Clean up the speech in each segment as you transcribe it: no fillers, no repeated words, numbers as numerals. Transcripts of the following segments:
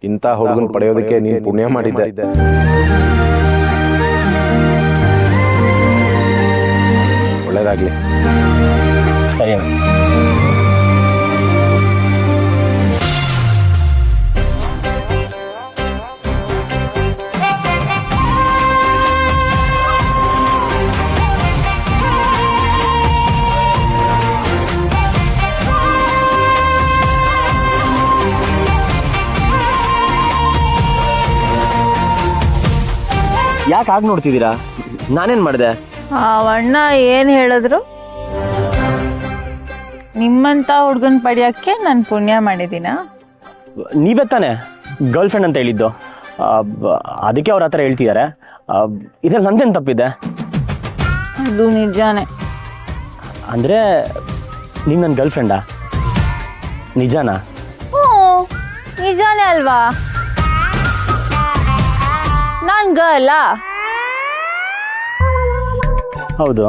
ಇಂಥ ಹುಡುಗನ್ ಪಡೆಯೋದಕ್ಕೆ ನೀನು ಪುಣ್ಯ ಮಾಡಿದ್ದೆ. ಒಳ್ಳೇದಾಗ್ಲಿ. ಸರಿ ಯಾಕೆ ಆಗ ನೋಡ್ತಿದ್ದೀರಾ? ನಾನೇನ್ ಮಾಡಿದೆ? ಅಣ್ಣ ಏನ್ ಹೇಳಿದ್ರು? ನಿಮ್ಮಂತ ಹುಡ್ಗನ್ ಪಡಿಯಕ್ಕೆ ನಾನು ಪುಣ್ಯ ಮಾಡಿದೀನ? ನೀವೇ ತಾನೆ ಗರ್ಲ್ ಫ್ರೆಂಡ್ ಅಂತ ಹೇಳಿದ್ದು, ಅದಕ್ಕೆ ಅವ್ರ ಹತ್ರ ಹೇಳ್ತಿದ್ದಾರೆ. ಇದ್ರಲ್ಲಿ ನಂದೇನು ತಪ್ಪಿದೆ? ಅದು ನಿಜಾನೇ. ಅಂದ್ರೆ ನೀವ್ ನನ್ನ ಗರ್ಲ್ ಫ್ರೆಂಡಾ? ನಿಜಾನಾ? ನಿಜಾನೇ ಅಲ್ವಾ? ನಾನ್ ಗರ್ಲಾ? ಹೌದು.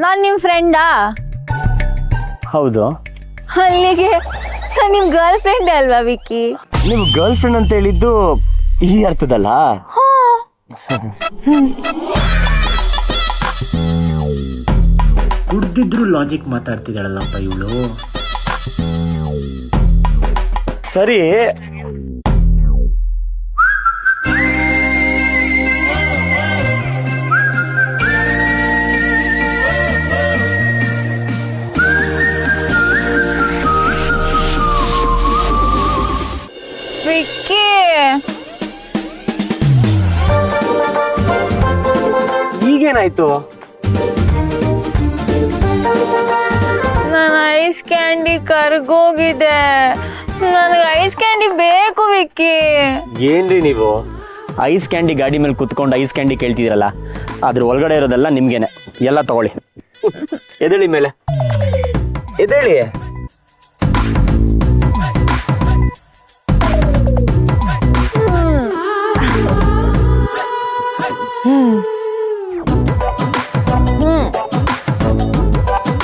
ನಾನ್ ನಿಮ್ ಫ್ರೆಂಡಾ? ಹೌದು. ಅಲ್ಲಿಗೆ ನಾನ್ ನಿಮ್ ಗರ್ಲ್ ಫ್ರೆಂಡ್ ಅಲ್ವಾ ವಿಕ್ಕಿ? ನೀವು ಗರ್ಲ್ ಫ್ರೆಂಡ್ ಅಂತ ಹೇಳಿದ್ದು ಈ ಅರ್ಥದಲ್ಲ. ಕುಡ್ದಿದ್ರು ಲಾಜಿಕ್ ಮಾತಾಡ್ತಿದ್ದಾಳಲ್ಲಪ್ಪ ಇವಳು. ಸರಿ, ವಿಕ್ಕಿ ಈಗೇನಾಯ್ತು? ನನ್ನ ಐಸ್ ಕ್ಯಾಂಡಿ ಕರ್ಗೋಗಿದೆ. ನನಗೆ ಐಸ್ ಕ್ಯಾಂಡಿ ಬೇಕು ವಿಕ್ಕಿ. ಏನ್ರಿ ನೀವು ಐಸ್ ಕ್ಯಾಂಡಿ ಗಾಡಿ ಮೇಲೆ ಕುತ್ಕೊಂಡು ಐಸ್ ಕ್ಯಾಂಡಿ ಕೇಳ್ತಿದ್ದೀರಲ್ಲ, ಅದ್ರ ಒಳಗಡೆ ಇರೋದೆಲ್ಲ ನಿಮ್ಗೇನೆ. ಎಲ್ಲ ತಗೊಳ್ಳಿ. ಎದೇಳಿ ಮೇಲೆ ಎದೇಳಿ.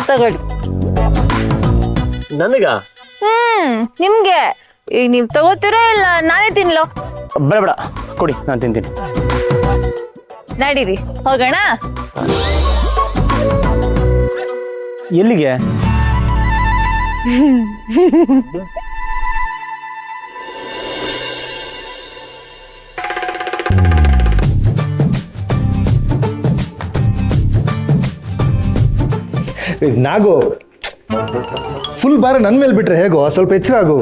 ತಗೊಳ್ಳಿ. ನನಗ? ನಿಮ್ಗೆ. ಈಗ ನೀವ್ ತಗೋತೀರೋ ಇಲ್ಲ ನಾನೇ ತಿನ್ಲೋ? ಬೇಡ ಬೇಡ, ಕೊಡಿ, ನಾನು ತಿಂತೀನಿ. ನಡೀರಿ ಹೋಗೋಣ. ಎಲ್ಲಿಗೆ? ನಾಗು, ಫುಲ್ ಬಾರ ನನ್ನ ಮೇಲೆ ಬಿಟ್ರೆ ಹೇಗೋ? ಸ್ವಲ್ಪ ಎಚ್ಚರ ಆಗು.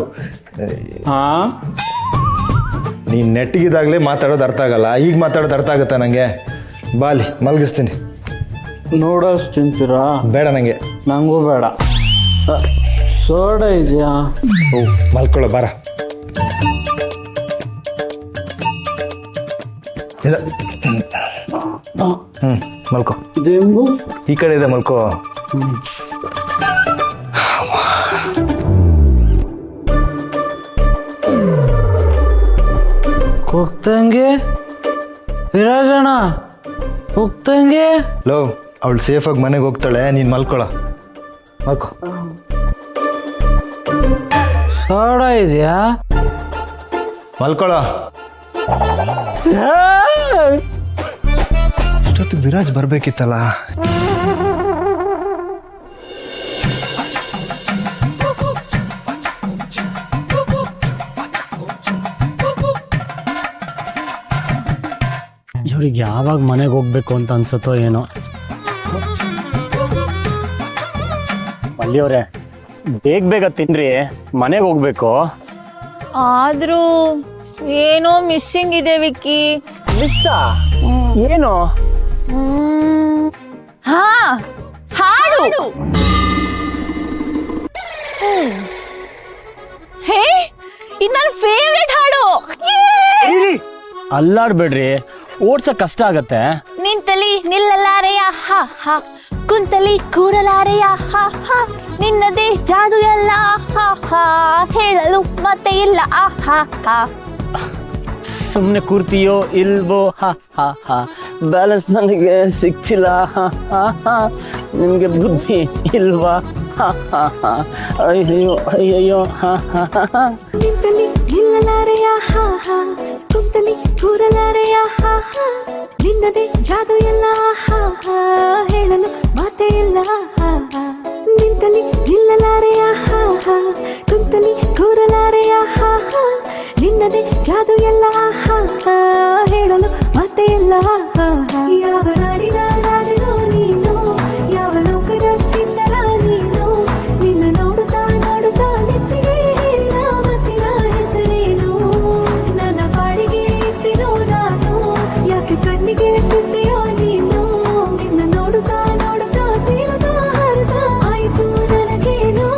ನೀನು ನೆಟ್ಟಿಗಿದಾಗಲೇ ಮಾತಾಡೋದು ಅರ್ಥ ಆಗಲ್ಲ, ಈಗ ಮಾತಾಡೋದು ಅರ್ಥ ಆಗುತ್ತಾ ನನಗೆ? ಬಾಲಿ ಮಲಗಿಸ್ತೀನಿ. ನೋಡೋಷ್ಟು ತಿಂತೀರಾ? ಬೇಡ ನನಗೆ. ನಂಗೂ ಬೇಡ. ಸೋಡಾ ಇದೆಯಾ? ಓ, ಮಲ್ಕೊಳ್ಳೋ ಬಾರ. ಮಲ್ಕೋ. ಇದೇನು? ಈ ಕಡೆ ಇದೆ, ಮಲ್ಕೋ. ಹೋಗ್ತಂಗೆ ವಿರಾಜಣ್ಣ, ಹೋಗ್ತಂಗೆ. ಲೋ, ಅವಳು ಸೇಫಾಗಿ ಮನೆಗೆ ಹೋಗ್ತಾಳೆ, ನೀನು ಮಲ್ಕೊಳ. ಮಲ್ಕೋ. ಸೋಡಾ ಇದೆಯಾ? ಮಲ್ಕೊಳ. ಇಷ್ಟೊತ್ತು ವಿರಾಜ್ ಬರ್ಬೇಕಿತ್ತಲ್ಲ. ಇವ್ರಿಗೆ ಯಾವಾಗ ಮನೆಗೆ ಹೋಗ್ಬೇಕು ಅಂತ ಅನ್ಸುತ್ತೋ ಏನೋ. ಅಲ್ಲಿಯವ್ರೆ, ಬೇಗ ಬೇಗ ತಿನ್ರಿ, ಮನೆಗೆ ಹೋಗ್ಬೇಕು. ಆದ್ರೂ ಏನೋ ಮಿಸ್ಸಿಂಗ್ ಇದೆ ವಿಕ್ಕಿ. ಮಿಸ್ಸಾ? ಏನು? ಹಾ, ಹಾಡು. ಹೇ, ಇದು ನನ್ನ ಫೇವ್ರೆಟ್ ಹಾಡು. ಅಲ್ಲಾಡ್ಬೇಡ್ರಿ, ಓಡ್ಸಕ್ ಕಷ್ಟ ಆಗತ್ತೆ. ನಿಂತಲಿ ನಿಲ್ಲಲಾರೆಯ ಹಾ ಹಾ, ಕುಂತಲಿ ಕೂರಲಾರೆಯ ಹಾ ಹಾ, ನಿನ್ನದೇ ಜಾದು ಎಲ್ಲ ಹಾ ಹಾ, ಹೇಳಲು ಮತ್ತೆ ಇಲ್ಲ ಆ ಹಾ ಹಾ. ಸುಮ್ಮನೆ ಕೂರ್ತೀಯೋ ಇಲ್ವೋ? ಹಾ ಹಾ ಹಾ, ಬ್ಯಾಲೆನ್ಸ್ ನನಗೆ ಸಿಗ್ತಿಲ್ಲ. ಹಾ ಹಾ ಹಾ, ನಿಮ್ಗೆ ಬುದ್ಧಿ ಇಲ್ವಾ? ಹಾ ಹಾ ಹಾ, ಅಯ್ಯೋ ಅಯ್ಯಯ್ಯೋ. ಹಾ ಹಾ ಹಾ, ನಿಂತಲಿ ನಿಲ್ಲಲಾರೆಯ ಹಾ ಹಾ, ಎಲ್ಲ ಹಾ ಹಾ ಹೇಳಲು ಮಾತೇ ಇಲ್ಲ ಹಾ ಹಾ ನಿಂತಲಿ ನಿಲ್ಲಲಾರೆಯ ಹಾ ಹಾ ಕುಂತಲಿ ಕೂರಲಾರೆಯ ಹಾ ಹಾ ನಿನ್ನದೇ ಜಾದು ಎಲ್ಲ ಹಾ ಹಾ ಹೇಳಲು ಮಾತೇ ಇಲ್ಲ ಹಾ ಹಾ ಯಾವ ನಾಡಿನ ರಾಜನೋ ನೀನು ಯಾವ ಲೋಕದ ಕಿನ್ನರ ನೀನು ನಿನ್ನ ನೋಡುತ್ತಾ ನೋಡುತ್ತಾ ನೆತ್ತಿಗೆ ಹೇರಿದ ಮತ್ತಿನ ಹೆಸರೇನು ನನ್ನ ಬಾಡಿಗೆ ಎತ್ತಿನೋ ನಾನು ಯಾಕೆ ಕಣ್ಣಿಗೆ ಬಿದ್ದೆಯೋ ನೀನು ನಿನ್ನ ನೋಡುತ್ತಾ ನೋಡುತ್ತಾ ತೇಲುತ್ತಾ ಹರಿದ ಆಯಿತು ನನಗೇನು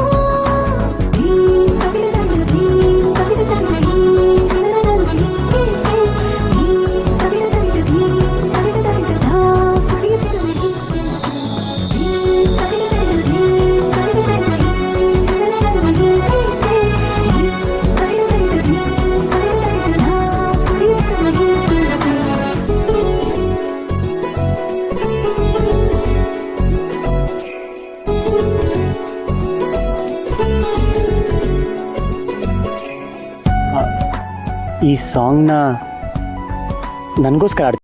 ಈ ಸಾಂಗ್ನ ನನಗೋಸ್ಕರ